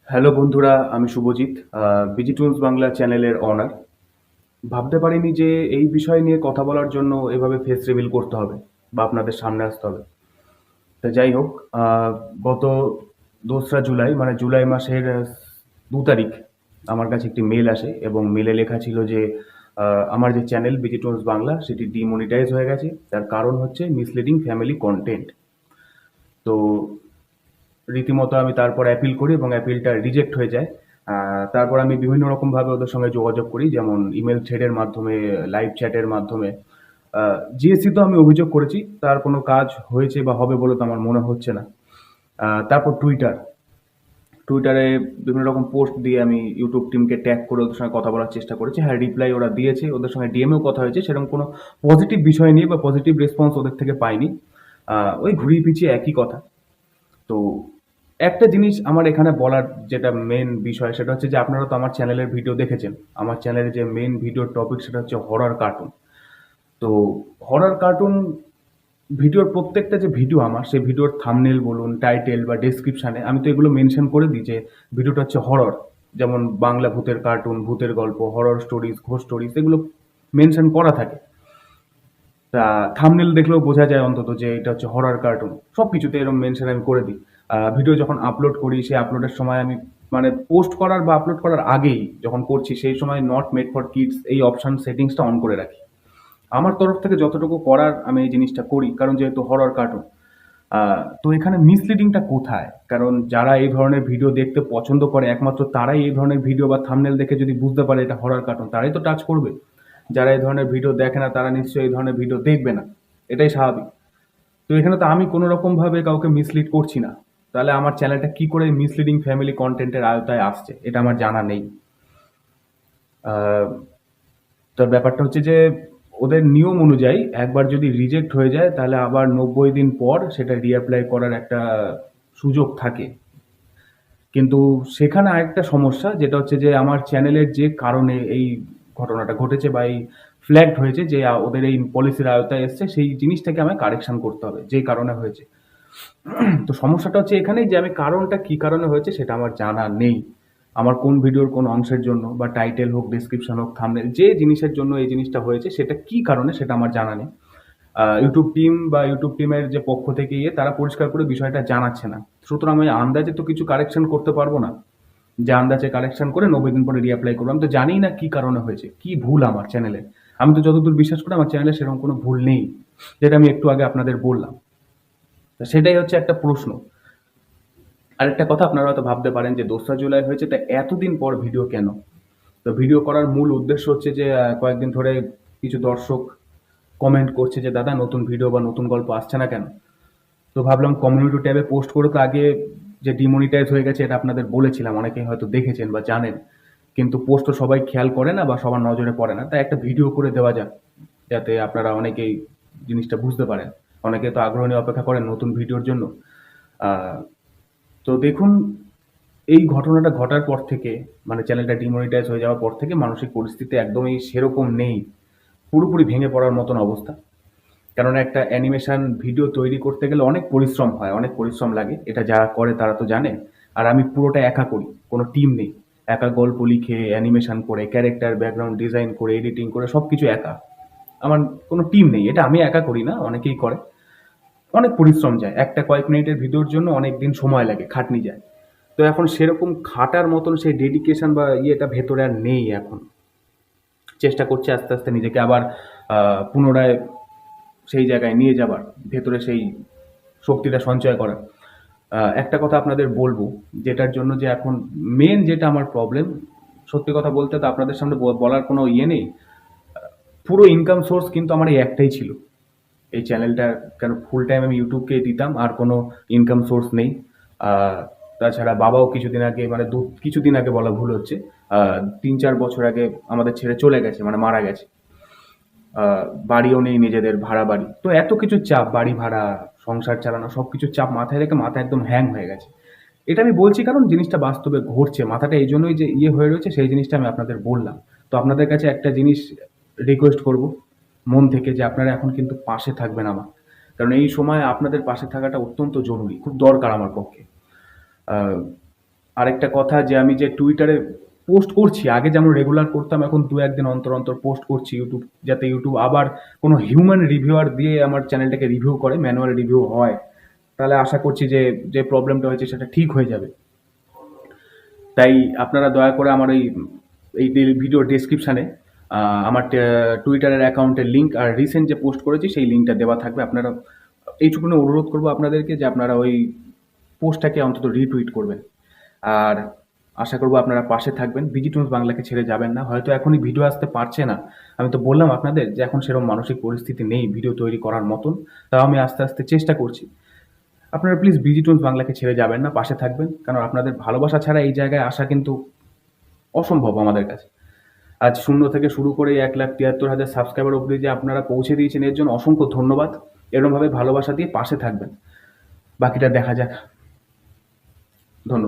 Hello বন্ধুরা, আমি Subhajit, busy toons Bangla চ্যানেলের অনার। ভাবতে পারিনি যে এই বিষয় নিয়ে কথা বলার জন্য এভাবে ফেস রিভিল করতে হবে বা আপনাদের সামনে আসতে হবে। তো যাই হোক, গত 2রা জুলাই মানে জুলাই মাসের 2 তারিখ আমার কাছে একটি মেল আসে এবং মেলে লেখা ছিল যে আমার যে চ্যানেল বিজি টুনস বাংলা সেটি ডিমনিটাইজ হয়ে গেছে। তার কারণ হচ্ছে মিসলিডিং ফ্যামিলি কন্টেন্ট। তো রীতিমতো আমি তারপর অ্যাপিল করি এবং অ্যাপিলটা রিজেক্ট হয়ে যায়। তারপর আমি বিভিন্ন রকমভাবে ওদের সঙ্গে যোগাযোগ করি, যেমন ইমেল থ্রেডের মাধ্যমে, লাইভ চ্যাটের মাধ্যমে। জিএসসি তো আমি অভিযোগ করেছি, তার কোনো কাজ হয়েছে বা হবে বলে তো আমার মনে হচ্ছে না। তারপর টুইটারে বিভিন্ন রকম পোস্ট দিয়ে আমি ইউটিউব টিমকে ট্যাগ করে ওদের সঙ্গে কথা বলার চেষ্টা করেছি। হ্যাঁ, রিপ্লাই ওরা দিয়েছে, ওদের সঙ্গে ডিএমেও কথা হয়েছে, সেরকম কোনো পজিটিভ বিষয় নিয়ে বা পজিটিভ রেসপন্স ওদের থেকে পাইনি। ওই ঘুরিয়ে পিছিয়ে একই কথা। তো একটা জিনিস আমার এখানে বলার যেটা মেন বিষয় সেটা হচ্ছে যে আপনারা তো আমার চ্যানেলের ভিডিও দেখেছেন। আমার চ্যানেলের যে মেন ভিডিও টপিক সেটা হচ্ছে হরর কার্টুন। তো হরর কার্টুন ভিডিওর প্রত্যেকটা যে ভিডিও আমার, সেই ভিডিওর থাম্বনেল বলুন, টাইটেল বা ডেসক্রিপশনে আমি তো এগুলো মেনশন করে দিই যে ভিডিওটা হচ্ছে হরর। যেমন বাংলা ভূতের কার্টুন, ভূতের গল্প, হরর স্টোরিজ, ঘোস্ট স্টোরিজ, এগুলো মেনশন করা থাকে। তা থাম্বনেল দেখলেও বোঝা যায় অন্তত যে এটা হচ্ছে হরর কার্টুন। সব কিছুতে এরকম মেনশন আমি করে দিই। ভিডিও যখন আপলোড করি সেই আপলোডের সময় আমি মানে পোস্ট করার বা আপলোড করার আগেই যখন করছি সেই সময় নট মেড ফর কিডস এই অপশন সেটিংসটা অন করে রাখি। আমার তরফ থেকে যতটুকু করার আমি এই জিনিসটা করি, কারণ যেহেতু হরর কার্টুন। তো এখানে মিসলিডিংটা কোথায়? কারণ যারা এই ধরনের ভিডিও দেখতে পছন্দ করে একমাত্র তারাই এই ধরনের ভিডিও বা থাম্বনেল দেখে যদি বুঝতে পারে এটা হরর কার্টুন, তারাই তো টাচ করবে। যারা এই ধরনের ভিডিও দেখে না তারা নিশ্চয়ই এই ধরনের ভিডিও দেখবে না। এটাই স্বাভাবিক। তো এখানে তো আমি কোনো রকম ভাবে কাউকে মিসলিড করছি না। তাহলে আমার চ্যানেলটা কি করে মিসলিডিং ফ্যামিলি কন্টেন্টের আওতায় আসছে এটা আমার জানা নেই। আহ, তো ব্যাপারটা হচ্ছে যে ওদের নিয়ম অনুযায়ী একবার যদি রিজেক্ট হয়ে যায় তাহলে আবার 90 দিন পর সেটা রিঅ্যাপ্লাই করার একটা সুযোগ থাকে। কিন্তু সেখানে আরেকটা সমস্যা, যেটা হচ্ছে যে আমার চ্যানেলের যে কারণে এই ঘটনাটা ঘটেছে বা এই ফ্ল্যাগড হয়েছে যে ওদের এই পলিসির আওতায় এসছে, সেই জিনিসটাকে আমায় কারেকশন করতে হবে যেই কারণে হয়েছে। তো সমস্যাটা হচ্ছে এখানেই যে আমি কারণটা কি কারণে হয়েছে সেটা আমার জানা নেই। আমার কোন ভিডিওর কোন অংশের জন্য বা টাইটেল হোক, ডেসক্রিপশন হোক, থাম্বনেল, যে জিনিসের জন্য এই জিনিসটা হয়েছে সেটা কি কারণে সেটা আমার জানা নেই। ইউটিউব টিম বা ইউটিউব টিমের যে পক্ষ থেকে তারা পরিষ্কার করে বিষয়টা জানাচ্ছে না। সুতরাং আমি আন্দাজে তো কিছু কারেকশন করতে পারবো না যে আন্দাজে কারেকশন করে 90 দিন পরে রিঅ্যাপ্লাই করবো। আমি তো জানি না কি কারণে হয়েছে, কি ভুল আমার চ্যানেলে। আমি তো যতদূর বিশ্বাস করি আমার চ্যানেলে সেরকম কোনো ভুল নেই, যেটা আমি একটু আগে আপনাদের বললাম। তা সেটাই হচ্ছে একটা প্রশ্ন। আরেকটা কথা, আপনারা হয়তো ভাবতে পারেন যে 2রা জুলাই হয়েছে তা এতদিন পর ভিডিও কেন? তো ভিডিও করার মূল উদ্দেশ্য হচ্ছে যে কয়েকদিন ধরে কিছু দর্শক কমেন্ট করছে যে দাদা নতুন ভিডিও বা নতুন গল্প আসছে না কেন। তো ভাবলাম কমিউনিটি ট্যাবে পোস্ট করে তো আগে যে ডিমনিটাইজ হয়ে গেছে এটা আপনাদের বলেছিলাম, অনেকেই হয়তো দেখেছেন বা জানেন। কিন্তু পোস্ট তো সবাই খেয়াল করে না বা সবার নজরে পড়ে না, তাই একটা ভিডিও করে দেওয়া যাক, যাতে আপনারা অনেকেই জিনিসটা বুঝতে পারেন। অনেকে তো আগ্রহ নিয়ে অপেক্ষা করেন নতুন ভিডিওর জন্য। আহ, তো দেখুন, এই ঘটনাটা ঘটার পর থেকে মানে চ্যানেলটা ডিমনিটাইজ হয়ে যাওয়ার পর থেকে মানসিক পরিস্থিতি একদমই সেরকম নেই। পুরোপুরি ভেঙে পড়ার মতন অবস্থা। কারণ একটা অ্যানিমেশন ভিডিও তৈরি করতে গেলে অনেক পরিশ্রম হয়, অনেক পরিশ্রম লাগে, এটা যারা করে তারা তো জানে। আর আমি পুরোটা একা করি, কোনো টিম নেই। একা গল্প লিখে, অ্যানিমেশন করে, ক্যারেক্টার ব্যাকগ্রাউন্ড ডিজাইন করে, এডিটিং করে সব কিছু একা। আমার কোনো টিম নেই, এটা আমি একা করি না, অনেকেই করে। অনেক পরিশ্রম যায়, একটা কয়েক মিনিটের ভিডিওর জন্য অনেক দিন সময় লাগে, খাটনি যায়। তো এখন সেরকম খাটার মতন সেই ডেডিকেশন বা ইয়েটা ভেতরে আর নেই এখন। চেষ্টা করছি আস্তে আস্তে নিজেকে আবার পুনরায় সেই জায়গায় নিয়ে যাবার, ভেতরে সেই শক্তিটা সঞ্চয় করা। একটা কথা আপনাদের বলবো, যেটার জন্য যে এখন মেন যেটা আমার প্রবলেম, সত্যি কথা বলতে তো আপনাদের সামনে বলার কোনো ইয়ে নেই। পুরো ইনকাম সোর্স কিন্তু আমার এই একটাই ছিল, এই চ্যানেলটা। কেন ফুল টাইম আমি ইউটিউবকে দিতাম, আর কোনো ইনকাম সোর্স নেই। আহ, তাছাড়া বাবাও কিছুদিন আগে মানে কিছুদিন আগে বলা ভুল হচ্ছে, 3-4 বছর আগে আমাদের ছেড়ে চলে গেছে, মানে মারা গেছে। বাড়িও নেই নিজেদের, ভাড়া বাড়ি। তো এত কিছু চাপ, বাড়ি ভাড়া, সংসার চালানো, সবকিছুর চাপ মাথায় রেখে মাথা একদম হ্যাং হয়ে গেছে। এটা আমি বলছি কারণ জিনিসটা বাস্তবে ঘটছে, মাথাটা এই জন্যই যে হয়ে রয়েছে, সেই জিনিসটা আমি আপনাদের বললাম। তো আপনাদের কাছে একটা জিনিস রিকোয়েস্ট করব মন থেকে, যে আপনারা এখন কিন্তু পাশে থাকবেন আমার। কারণ এই সময় আপনাদের পাশে থাকাটা অত্যন্ত জরুরি, খুব দরকার আমার পক্ষে। আহ, আরেকটা কথা যে আমি যে টুইটারে পোস্ট করছি, আগে যেমন রেগুলার করতাম, এখন ২-১ দিন অন্তর, অন্তর পোস্ট করছি ইউটিউব, যাতে ইউটিউব আবার কোনো হিউম্যান রিভিউয়ার দিয়ে আমার চ্যানেলটাকে রিভিউ করে, ম্যানুয়াল রিভিউ হয়। তাহলে আশা করছি যে, যে প্রবলেমটা হয়েছে সেটা ঠিক হয়ে যাবে। তাই আপনারা দয়া করে আমার এই ভিডিও ডেসক্রিপশানে আমার টুইটারের অ্যাকাউন্টের লিঙ্ক আর রিসেন্ট যে পোস্ট করেছি সেই লিঙ্কটা দেওয়া থাকবে। আপনারা এইটুকুনি অনুরোধ করবো আপনাদেরকে যে আপনারা ওই পোস্টটাকে অন্তত রিটুইট করবেন। আর আশা করবো আপনারা পাশে থাকবেন, বিজি টুনস বাংলাকে ছেড়ে যাবেন না। হয়তো এখনই ভিডিও আসতে পারছে না, আমি তো বললাম আপনাদের যে এখন সেরকম মানসিক পরিস্থিতি নেই ভিডিও তৈরি করার মতন, তাও আমি আস্তে আস্তে চেষ্টা করছি। আপনারা প্লিজ বিজি টুনস বাংলাকে ছেড়ে যাবেন না, পাশে থাকবেন, কারণ আপনাদের ভালোবাসা ছাড়া এই জায়গায় আসা কিন্তু অসম্ভব আমাদের কাছে। আজ ০ থেকে শুরু করে ১,৭৩,০০০ সাবস্ক্রাইবার অবধি যে আপনারা পৌঁছে দিয়েছেন, এর জন্য অসংখ্য ধন্যবাদ। এরকমভাবে ভালোবাসা দিয়ে পাশে থাকবেন। বাকিটা দেখা যাক। ধন্যবাদ।